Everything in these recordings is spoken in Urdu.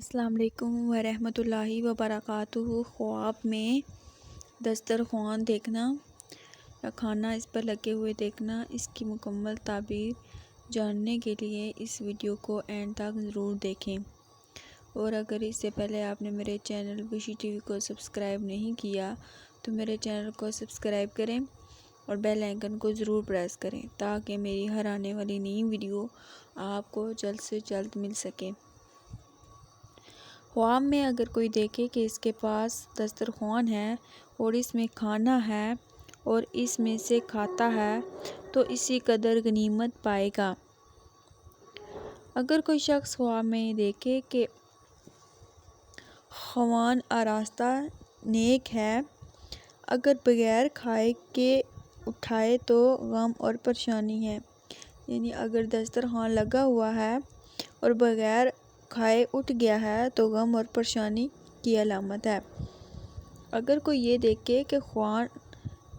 السلام علیکم ورحمۃ اللہ وبرکاتہ۔ خواب میں دسترخوان دیکھنا یا کھانا اس پر لگے ہوئے دیکھنا، اس کی مکمل تعبیر جاننے کے لیے اس ویڈیو کو اینڈ تک ضرور دیکھیں، اور اگر اس سے پہلے آپ نے میرے چینل بشی ٹی وی کو سبسکرائب نہیں کیا تو میرے چینل کو سبسکرائب کریں اور بیل آئیکن کو ضرور پریس کریں تاکہ میری ہر آنے والی نئی ویڈیو آپ کو جلد سے جلد مل سکے۔ خواب میں اگر کوئی دیکھے کہ اس کے پاس دسترخوان ہے اور اس میں کھانا ہے اور اس میں سے کھاتا ہے تو اسی قدر غنیمت پائے گا۔ اگر کوئی شخص خواب میں دیکھے کہ خوان آراستہ نیک ہے، اگر بغیر کھائے کے اٹھائے تو غم اور پریشانی ہے، یعنی اگر دسترخوان لگا ہوا ہے اور بغیر کھائے اٹھ گیا ہے تو غم اور پریشانی کی علامت ہے۔ اگر کوئی یہ دیکھے کہ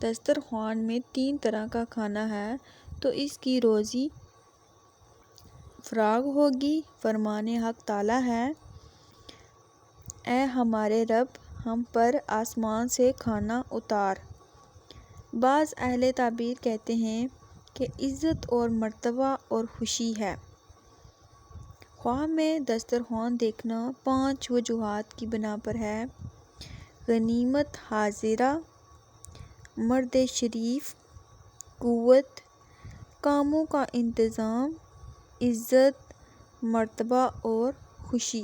دسترخوان میں 3 طرح کا کھانا ہے تو اس کی روزی فراغ ہوگی۔ فرمان حق تعالی ہے، اے ہمارے رب، ہم پر آسمان سے کھانا اتار۔ بعض اہل تعبیر کہتے ہیں کہ عزت اور مرتبہ اور خوشی ہے۔ خواب میں دسترخوان دیکھنا 5 وجوہات کی بنا پر ہے: غنیمت حاضرہ، مرد شریف، قوت، کاموں کا انتظام، عزت، مرتبہ اور خوشی۔